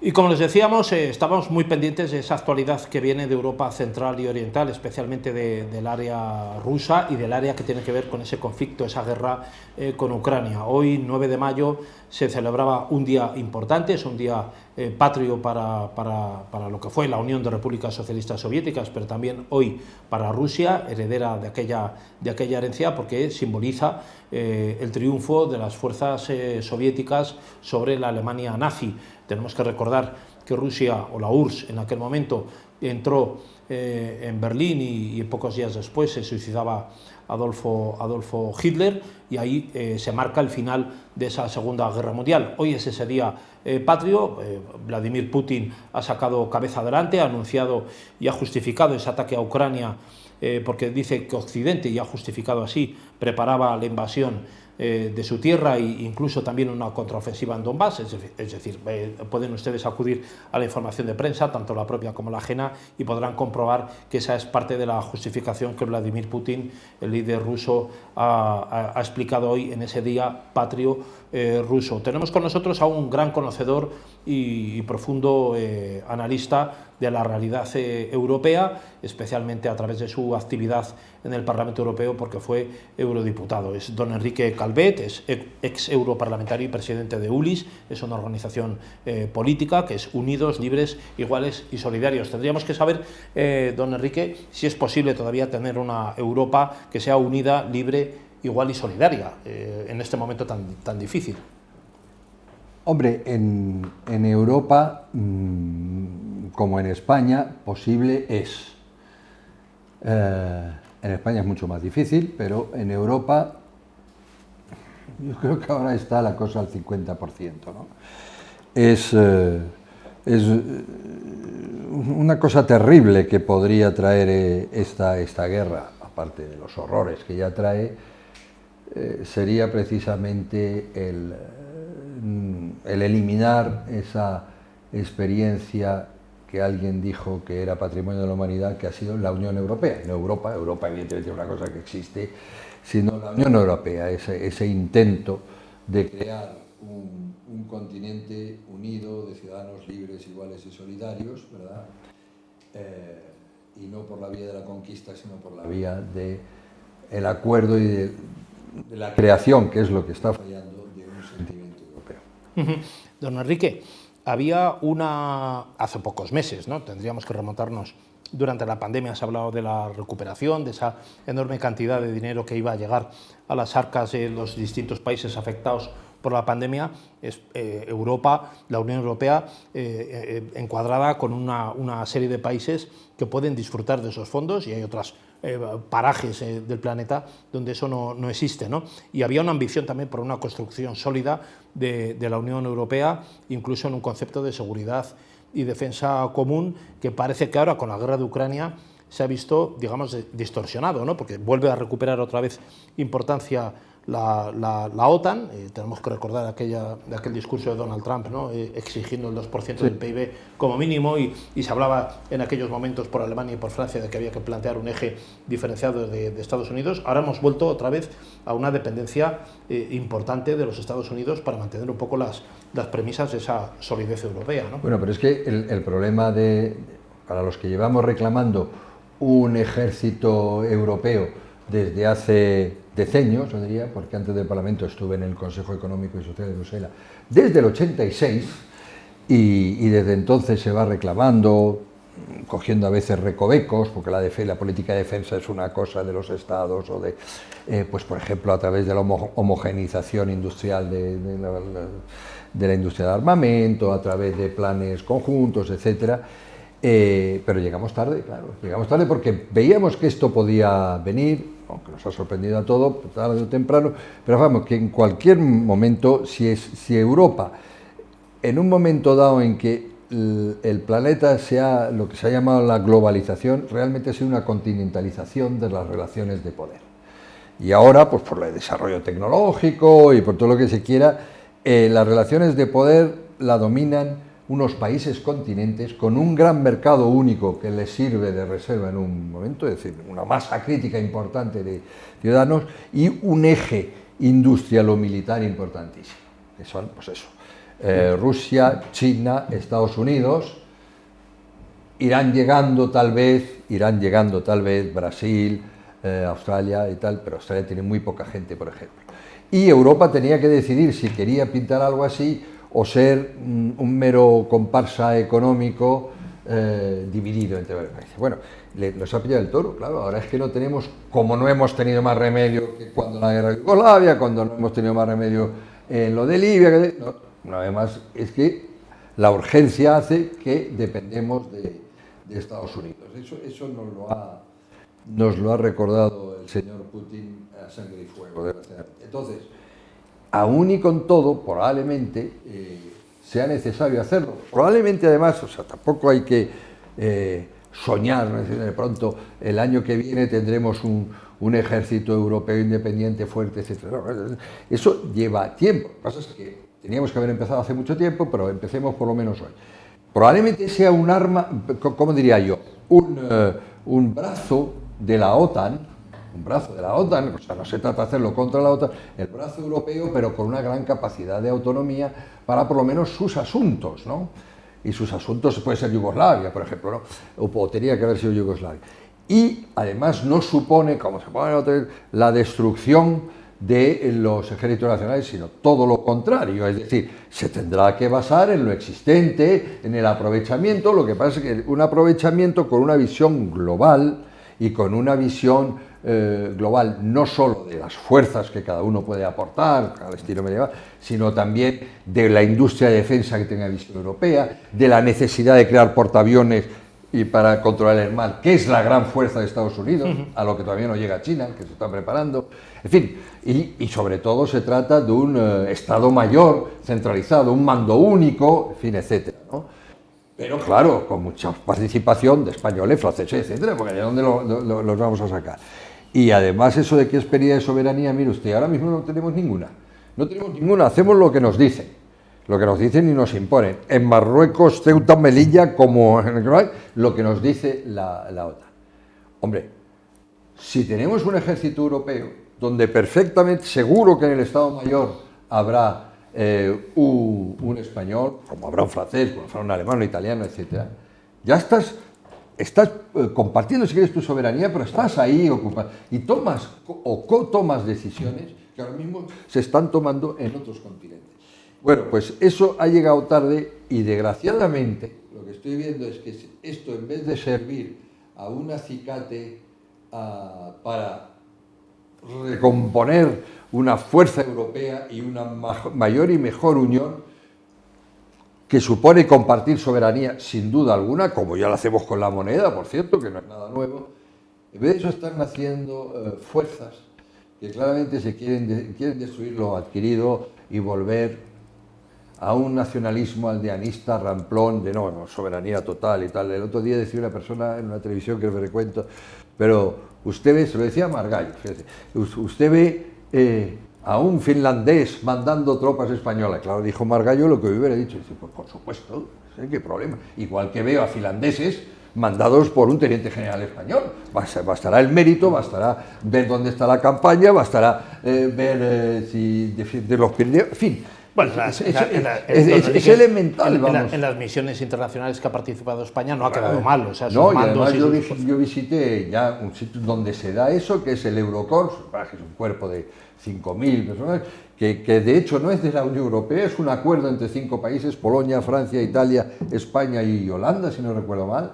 Y como les decíamos, estamos muy pendientes de esa actualidad que viene de Europa central y oriental, especialmente del área rusa y del área que tiene que ver con ese conflicto, esa guerra con Ucrania. Hoy, 9 de mayo, se celebraba un día importante, es un día patrio para lo que fue la Unión de Repúblicas Socialistas Soviéticas, pero también hoy para Rusia, heredera de aquella herencia, porque simboliza el triunfo de las fuerzas soviéticas sobre la Alemania nazi. Tenemos que recordar que Rusia, o la URSS en aquel momento, entró en Berlín y pocos días después se suicidaba Adolfo Hitler, y ahí se marca el final de esa Segunda Guerra Mundial. Hoy es ese día patrio. Vladimir Putin ha sacado cabeza adelante, ha anunciado y ha justificado ese ataque a Ucrania, porque dice que Occidente, y ha justificado así, preparaba la invasión de su tierra e incluso también una contraofensiva en Donbass, es decir, pueden ustedes acudir a la información de prensa, tanto la propia como la ajena, y podrán comprobar que esa es parte de la justificación que Vladimir Putin, el líder ruso, ha explicado hoy en ese día patrio ruso. Tenemos con nosotros a un gran conocedor y profundo analista de la realidad europea, especialmente a través de su actividad en el Parlamento Europeo, porque fue eurodiputado. Es don Enrique Calvet, es ex europarlamentario y presidente de ULIS, es una organización política que es Unidos, Libres, Iguales y Solidarios. Tendríamos que saber, don Enrique, si es posible todavía tener una Europa que sea unida, libre, igual y solidaria en este momento tan difícil. Hombre, en Europa, como en España, posible es. En España es mucho más difícil, pero en Europa yo creo que ahora está la cosa al 50%, ¿no? Es una cosa terrible que podría traer esta guerra, aparte de los horrores que ya trae, sería precisamente el eliminar esa experiencia que alguien dijo que era patrimonio de la humanidad, que ha sido la Unión Europea, no Europa. Europa evidentemente es una cosa que existe, sino la Unión Europea, ese intento de crear un continente unido de ciudadanos libres, iguales y solidarios, ¿verdad? Y no por la vía de la conquista, sino por la vía del acuerdo y de la creación, que es lo que está fallando, de un sentimiento europeo. Don Enrique, había hace pocos meses, ¿no? Tendríamos que remontarnos, durante la pandemia se ha hablado de la recuperación, de esa enorme cantidad de dinero que iba a llegar a las arcas de los distintos países afectados por la pandemia. Europa, la Unión Europea, encuadrada con una serie de países que pueden disfrutar de esos fondos, y hay otros parajes del planeta donde eso no existe, ¿no? Y había una ambición también por una construcción sólida de la Unión Europea, incluso en un concepto de seguridad y defensa común, que parece que ahora con la guerra de Ucrania se ha visto, digamos, distorsionado, ¿no? Porque vuelve a recuperar otra vez importancia la OTAN. Tenemos que recordar aquel discurso de Donald Trump, ¿no? Exigiendo el 2% del PIB como mínimo, y se hablaba en aquellos momentos por Alemania y por Francia de que había que plantear un eje diferenciado de Estados Unidos. Ahora hemos vuelto otra vez a una dependencia importante de los Estados Unidos para mantener un poco las premisas de esa solidez europea, ¿no? Bueno, pero es que el problema para los que llevamos reclamando un ejército europeo desde hace decenios, yo diría, porque antes del Parlamento estuve en el Consejo Económico y Social de Bruselas desde el 86, y desde entonces se va reclamando, cogiendo a veces recovecos, porque la política de defensa es una cosa de los estados, o pues por ejemplo a través de la homogeneización industrial de la industria de armamento, a través de planes conjuntos, etcétera. Pero llegamos tarde, claro, llegamos tarde porque veíamos que esto podía venir, aunque nos ha sorprendido a todos, tarde o temprano, pero vamos, que en cualquier momento, si Europa, en un momento dado en que el planeta sea lo que se ha llamado la globalización, realmente ha sido una continentalización de las relaciones de poder. Y ahora, pues por el desarrollo tecnológico y por todo lo que se quiera, las relaciones de poder la dominan unos países continentes con un gran mercado único que les sirve de reserva en un momento, es decir, una masa crítica importante de ciudadanos, y un eje industrial o militar importantísimo, que son, pues eso, Rusia, China, Estados Unidos, irán llegando tal vez Brasil, Australia y tal, pero Australia tiene muy poca gente, por ejemplo. Y Europa tenía que decidir si quería pintar algo así o ser un mero comparsa económico dividido entre varios países. Bueno, nos ha pillado el toro, claro, ahora es que no tenemos, como no hemos tenido más remedio que cuando la guerra de Yugoslavia, cuando no hemos tenido más remedio en lo de Libia, no, además es que la urgencia hace que dependemos de Estados Unidos. Eso nos lo ha recordado el señor Putin a sangre y fuego, desgraciadamente. Entonces, aún y con todo, probablemente sea necesario hacerlo. Probablemente, además, o sea, tampoco hay que soñar, ¿no? Es decir, de pronto el año que viene tendremos un ejército europeo independiente, fuerte, etc. No, eso lleva tiempo. Lo que pasa es que teníamos que haber empezado hace mucho tiempo, pero empecemos por lo menos hoy. Probablemente sea un arma, ¿cómo diría yo? Un brazo de la OTAN, o sea, no se trata de hacerlo contra la OTAN, el brazo europeo, pero con una gran capacidad de autonomía para por lo menos sus asuntos, ¿no? Y sus asuntos puede ser Yugoslavia, por ejemplo, ¿no? O tenía que haber sido Yugoslavia. Y además no supone, como se pone la destrucción de los ejércitos nacionales, sino todo lo contrario, es decir, se tendrá que basar en lo existente, en el aprovechamiento. Lo que pasa es que un aprovechamiento con una visión global y con una visión global no solo de las fuerzas que cada uno puede aportar al estilo medieval, sino también de la industria de defensa que tenga visión europea, de la necesidad de crear portaaviones y para controlar el mar, que es la gran fuerza de Estados Unidos, a lo que todavía no llega China, que se está preparando. En fin, y sobre todo se trata de un Estado mayor centralizado, un mando único, en fin, etcétera, ¿no? Pero claro, con mucha participación de españoles, franceses, etcétera, porque ¿de dónde los vamos a sacar? Y además eso de que es pérdida de soberanía, mire usted, ahora mismo no tenemos ninguna. No tenemos ninguna, hacemos lo que nos dicen. Lo que nos dicen y nos imponen. En Marruecos, Ceuta, Melilla, como en el Kuwait, lo que nos dice la OTAN. Hombre, si tenemos un ejército europeo, donde perfectamente, seguro que en el Estado Mayor habrá un español, como habrá un francés, como habrá un alemán, un italiano, etc., ya estás compartiendo, si quieres, tu soberanía, pero estás ahí ocupado y tomas o co-tomas decisiones que ahora mismo se están tomando en otros continentes. Bueno, pues eso ha llegado tarde y desgraciadamente lo que estoy viendo es que esto, en vez de servir a un acicate para recomponer una fuerza europea y una mayor y mejor unión, que supone compartir soberanía sin duda alguna, como ya lo hacemos con la moneda, por cierto, que no es nada nuevo, en vez de eso están naciendo fuerzas que claramente quieren destruir lo adquirido y volver a un nacionalismo aldeanista, ramplón, de no, soberanía total y tal. El otro día decía una persona en una televisión que frecuento, pero usted ve, se lo decía Margallo, fíjate, usted ve a un finlandés mandando tropas españolas. Claro, dijo Margallo lo que yo hubiera dicho. Dice, pues por supuesto, ¿qué problema? Igual que veo a finlandeses mandados por un teniente general español. Bastará el mérito, bastará ver dónde está la campaña, bastará ver si de los Pirineos, en fin. Bueno, es elemental, vamos. En las misiones internacionales que ha participado España no ha quedado mal. O sea, no, y además yo visité ya un sitio donde se da eso, que es el Eurocorps, que es un cuerpo de 5.000 personas, que de hecho no es de la Unión Europea, es un acuerdo entre 5 países, Polonia, Francia, Italia, España y Holanda, si no recuerdo mal,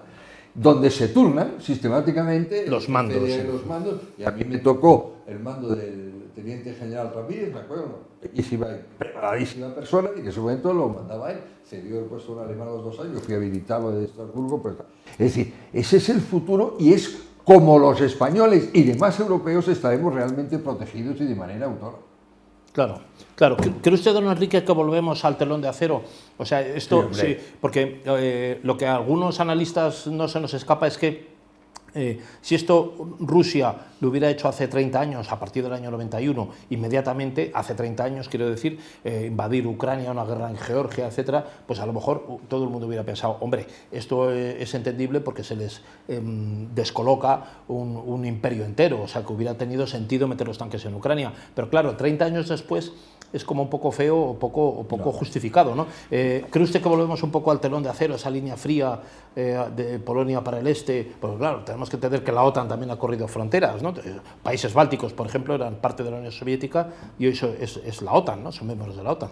donde se turnan sistemáticamente los mandos. Y a mí me tocó el mando del teniente general Ramírez, me acuerdo, bellísima y preparadísima persona, y que en su momento lo mandaba él. Se dio el puesto un alemán a los 2 años, yo fui habilitado de Estrasburgo. Pues, es decir, ese es el futuro y es como los españoles y demás europeos estaremos realmente protegidos y de manera autónoma. Claro, claro. ¿Cree usted, don Enrique, que volvemos al telón de acero? O sea, esto sí, porque lo que a algunos analistas no se nos escapa es que Si esto Rusia lo hubiera hecho hace 30 años, a partir del año 91, inmediatamente, hace 30 años, quiero decir, invadir Ucrania, una guerra en Georgia, etcétera, pues a lo mejor todo el mundo hubiera pensado, hombre, esto es entendible porque se les descoloca un imperio entero, o sea, que hubiera tenido sentido meter los tanques en Ucrania. Pero claro, 30 años después es como un poco feo o poco justificado, ¿no? ¿Cree usted que volvemos un poco al telón de acero, esa línea fría de Polonia para el este? Pues claro, tenemos que entender que la OTAN también ha corrido fronteras, ¿no? Países bálticos, por ejemplo, eran parte de la Unión Soviética y hoy es la OTAN, ¿no? Son miembros de la OTAN.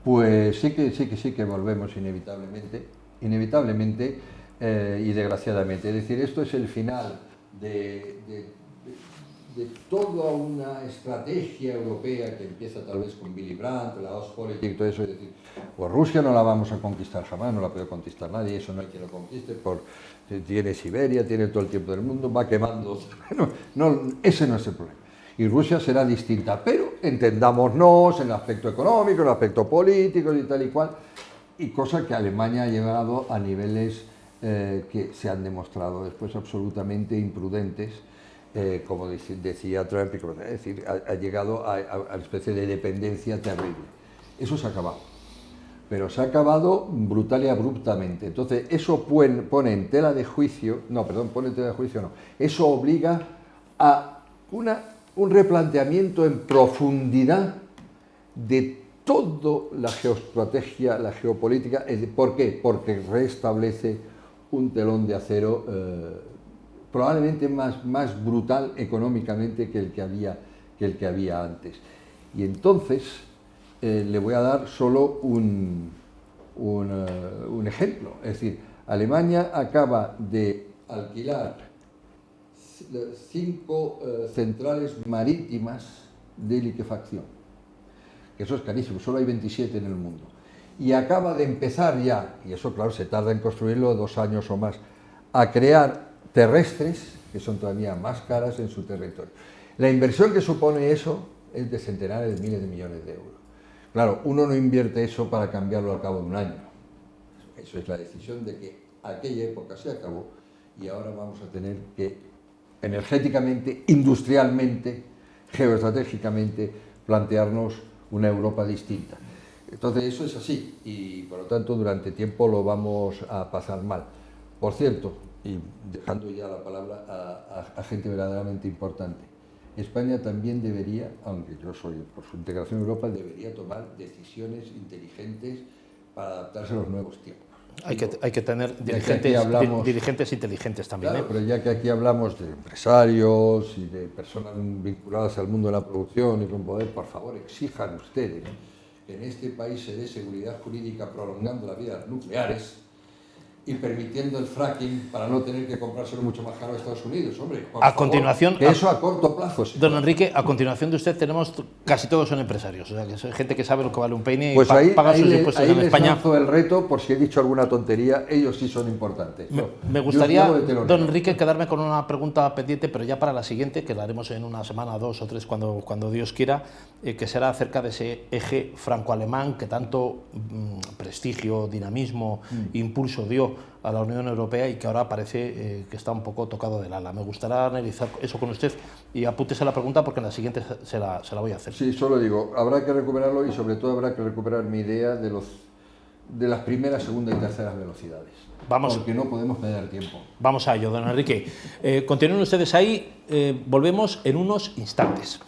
Pues sí que volvemos inevitablemente y desgraciadamente. Es decir, esto es el final de toda una estrategia europea que empieza tal vez con Willy Brandt, la Ostpolitik y todo eso. Es decir, pues Rusia no la vamos a conquistar jamás, no la puede conquistar nadie, eso no hay quien lo conquiste, tiene Siberia, tiene todo el tiempo del mundo, va quemando. Ese no es el problema. Y Rusia será distinta, pero entendámonos en el aspecto económico, en el aspecto político y tal y cual, y cosa que Alemania ha llegado a niveles que se han demostrado después absolutamente imprudentes. Como decía Trump, es decir, ha llegado a una especie de dependencia terrible. Eso se ha acabado, pero se ha acabado brutal y abruptamente. Entonces, eso pone en tela de juicio, eso obliga a un replanteamiento en profundidad de toda la geoestrategia, la geopolítica. ¿Por qué? Porque restablece un telón de acero probablemente más brutal económicamente que el que había antes. Y entonces le voy a dar solo un ejemplo. Es decir, Alemania acaba de alquilar 5 centrales marítimas de liquefacción, que eso es carísimo, solo hay 27 en el mundo. Y acaba de empezar ya, y eso claro se tarda en construirlo 2 años o más, a crear terrestres, que son todavía más caras en su territorio. La inversión que supone eso es de centenares de miles de millones de euros. Claro, uno no invierte eso para cambiarlo al cabo de un año. Eso es la decisión de que aquella época se acabó y ahora vamos a tener que energéticamente, industrialmente, geoestratégicamente plantearnos una Europa distinta. Entonces eso es así y por lo tanto durante tiempo lo vamos a pasar mal. Por cierto, y dejando ya la palabra a gente verdaderamente importante, España también debería, aunque yo soy por su integración en Europa, debería tomar decisiones inteligentes para adaptarse a los nuevos tiempos. Hay que tener dirigentes inteligentes también. Claro, pero ya que aquí hablamos de empresarios y de personas vinculadas al mundo de la producción y con poder, por favor exijan ustedes que en este país se dé seguridad jurídica prolongando la vida de las nucleares y permitiendo el fracking para no tener que comprárselo mucho más caro a Estados Unidos, hombre. A continuación, eso a corto plazo. Don Enrique, a continuación de usted tenemos casi todos son empresarios, o sea, que son gente que sabe lo que vale un peine pues y paga sus impuestos en España. Les lanzo el reto, por si he dicho alguna tontería, ellos sí son importantes. Me gustaría, don Enrique, quedarme con una pregunta pendiente, pero ya para la siguiente, que la haremos en una semana, 2 o 3, cuando Dios quiera, que será acerca de ese eje franco-alemán que tanto prestigio, dinamismo, impulso dio a la Unión Europea y que ahora parece que está un poco tocado del ala. Me gustaría analizar eso con usted y apúntese la pregunta porque en la siguiente se la voy a hacer. Sí, solo digo, habrá que recuperarlo y sobre todo habrá que recuperar mi idea de las primeras, segunda y terceras velocidades. Porque no podemos perder tiempo. Vamos a ello, don Enrique. Continúen ustedes ahí, volvemos en unos instantes.